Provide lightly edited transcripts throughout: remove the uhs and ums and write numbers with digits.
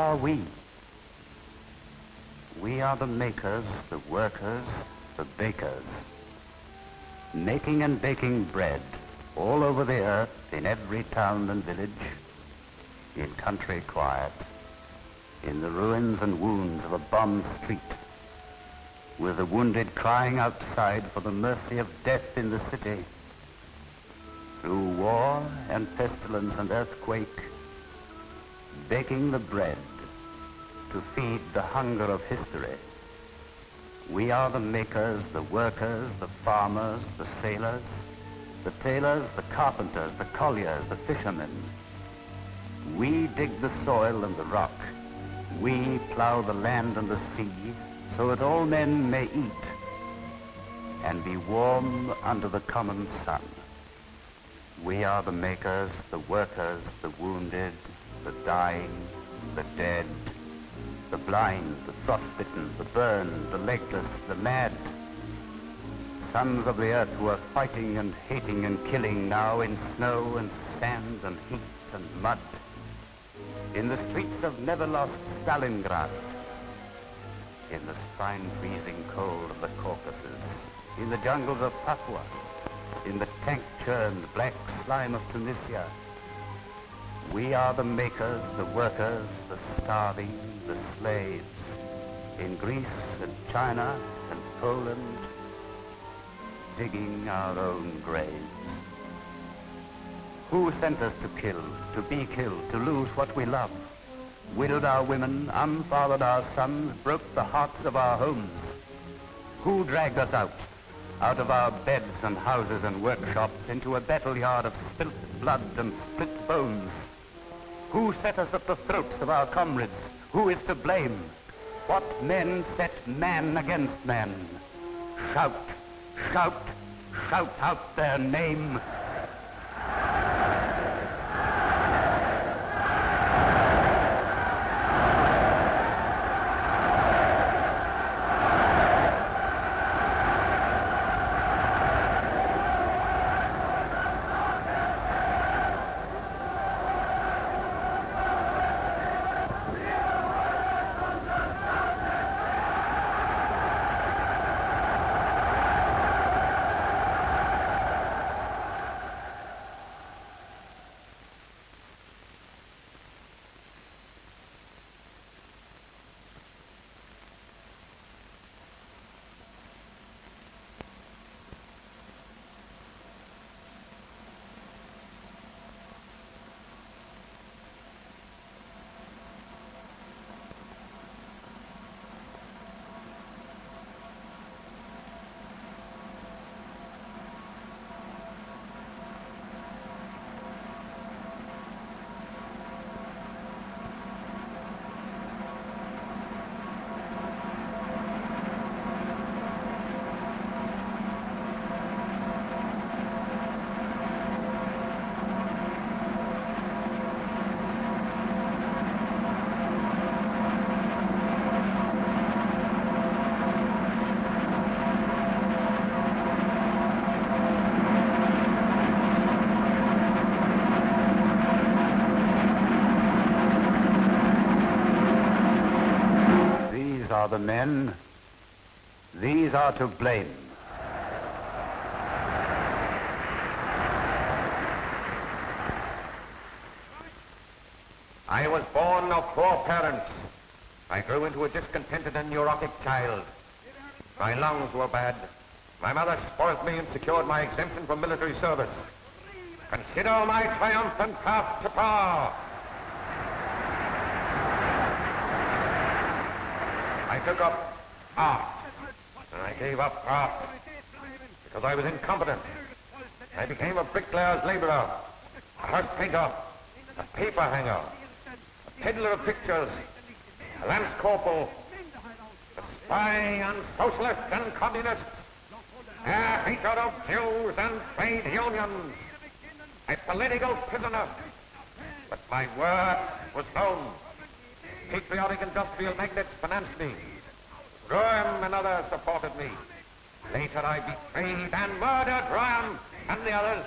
are we? We are the makers, the workers, the bakers, making and baking bread all over the earth, in every town and village, in country quiet, in the ruins and wounds of a bombed street, with the wounded crying outside for the mercy of death in the city, through war and pestilence and earthquake, baking the bread to feed the hunger of history. We are the makers, the workers, the farmers, the sailors, the tailors, the carpenters, the colliers, the fishermen. We dig the soil and the rock. We plow the land and the sea, so that all men may eat and be warm under the common sun. We are the makers, the workers, the wounded, the dying, the dead, the blind, the frostbitten, the burned, the legless, the mad. Sons of the earth who are fighting and hating and killing now in snow and sand and heat and mud. In the streets of never-lost Stalingrad, in the spine-freezing cold of the Caucasus, in the jungles of Papua, in the tank-churned black slime of Tunisia. We are the makers, the workers, the starving, the slaves, in Greece and China and Poland, digging our own graves. Who sent us to kill, to be killed, to lose what we love? Widowed our women, unfathered our sons, broke the hearts of our homes. Who dragged us out of our beds and houses and workshops, into a battle yard of spilt blood and split bones? Who set us at the throats of our comrades? Who is to blame? What men set man against man? Shout, shout, shout out their name. Are the men, these are to blame. I was born of poor parents. I grew into a discontented and neurotic child. My lungs were bad. My mother spoiled me and secured my exemption from military service. Consider my triumphant path to power. I took up art, and I gave up art because I was incompetent. I became a bricklayer's laborer, a house painter, a paper hanger, a peddler of pictures, a lance corporal, a spy on socialists and communists, a hatred of Jews and trade unions, a political prisoner. But my work was known. Patriotic industrial magnates financed me. Göering and others supported me. Later I betrayed and murdered Göering and the others.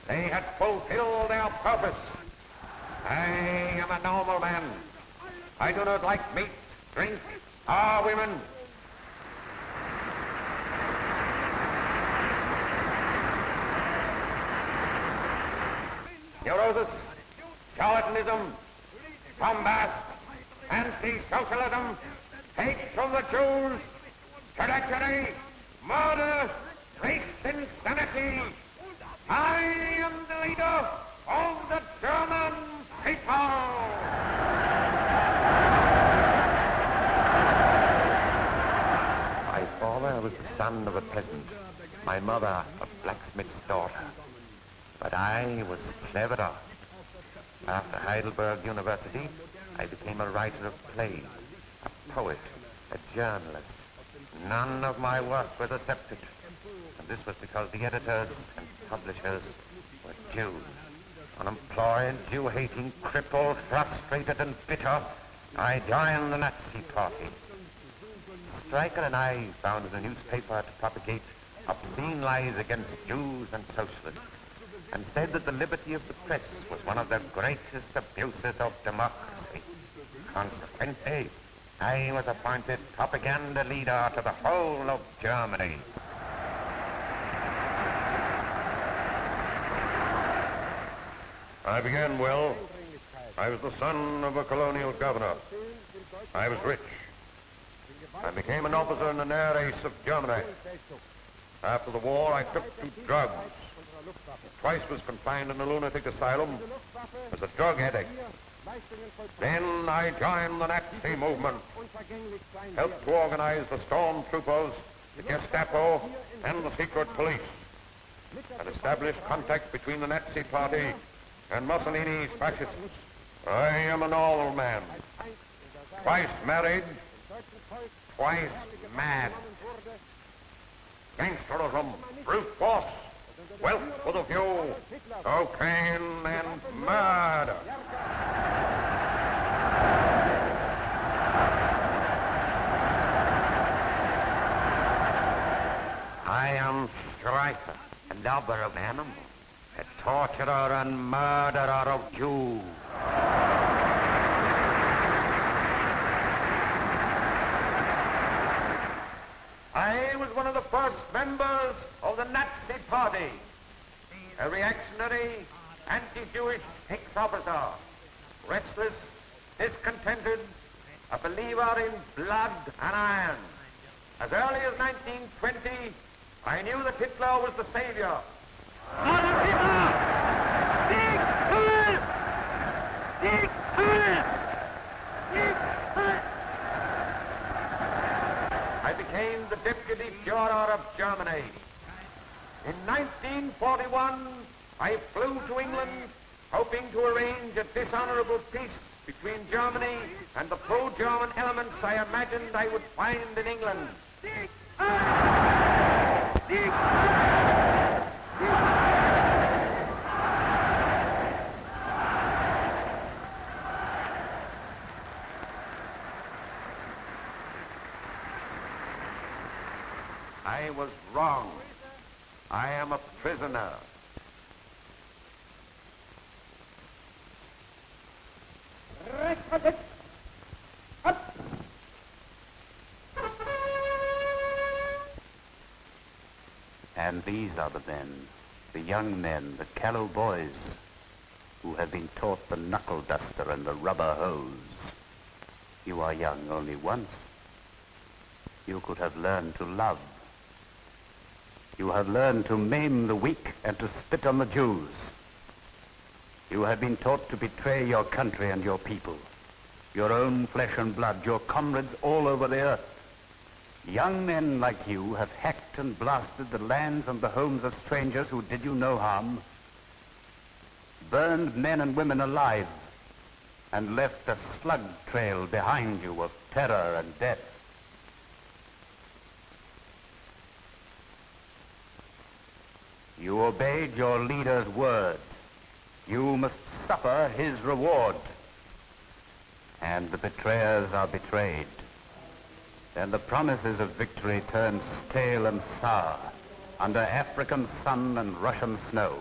They had fulfilled their purpose. I am a normal man. I do not like meat, drink, or women. Neurosis, charlatanism, bombast, anti-socialism, hate from the Jews, trajectory, murder, race insanity. I am the leader of the German people. My father was the son of a peasant, my mother a blacksmith's daughter. But I was cleverer. After Heidelberg University, I became a writer of plays, a poet, a journalist. None of my work was accepted. And this was because the editors and publishers were Jews. Unemployed, Jew-hating, crippled, frustrated and bitter, I joined the Nazi Party. Streicher and I founded a newspaper to propagate obscene lies against Jews and socialists, and said that the liberty of the press was one of the greatest abuses of democracy. Consequently, I was appointed propaganda leader to the whole of Germany. I began well. I was the son of a colonial governor. I was rich. I became an officer in the air ace of Germany. After the war, I took to drugs. Twice was confined in a lunatic asylum as a drug addict. Then I joined the Nazi movement, helped to organize the stormtroopers, the Gestapo, and the secret police, and established contact between the Nazi Party and Mussolini's fascists. I am a normal man, twice married, twice mad. Gangsterism, brute force, wealth for the few, cocaine and murder. I am Streicher, a lover of animals, a torturer and murderer of Jews. I was one of the first members of the Nazi Party, a reactionary, anti-Jewish ex-officer, restless, discontented, a believer in blood and iron. As early as 1920, I knew that Hitler was the savior. Adolf Hitler! Sieg Heil! Sieg Heil! Sieg Heil! I became the Deputy Führer of Germany. In 1941, I flew to England, hoping to arrange a dishonorable peace between Germany and the pro-German elements I imagined I would find in England. Sieg Heil! Sieg Heil! Sieg Heil! I was wrong. I am a prisoner. And these are the men, the young men, the callow boys, who have been taught the knuckle duster and the rubber hose. You are young only once. You could have learned to love. You have learned to maim the weak and to spit on the Jews. You have been taught to betray your country and your people, your own flesh and blood, your comrades all over the earth. Young men like you have hacked and blasted the lands and the homes of strangers who did you no harm, burned men and women alive, and left a slug trail behind you of terror and death. You obeyed your leader's word. You must suffer his reward. And the betrayers are betrayed. Then the promises of victory turn stale and sour under African sun and Russian snow.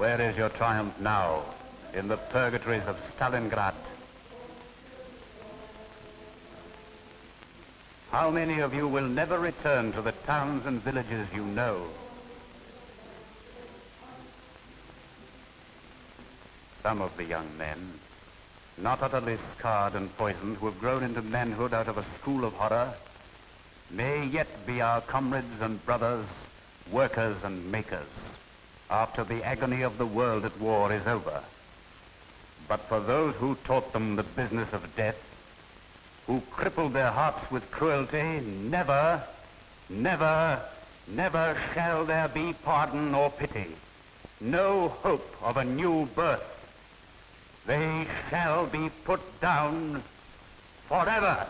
Where is your triumph now? In the purgatories of Stalingrad? How many of you will never return to the towns and villages you know? Some of the young men, not utterly scarred and poisoned, who have grown into manhood out of a school of horror, may yet be our comrades and brothers, workers and makers, after the agony of the world at war is over. But for those who taught them the business of death, who crippled their hearts with cruelty, never, never, never shall there be pardon or pity, no hope of a new birth. They shall be put down forever.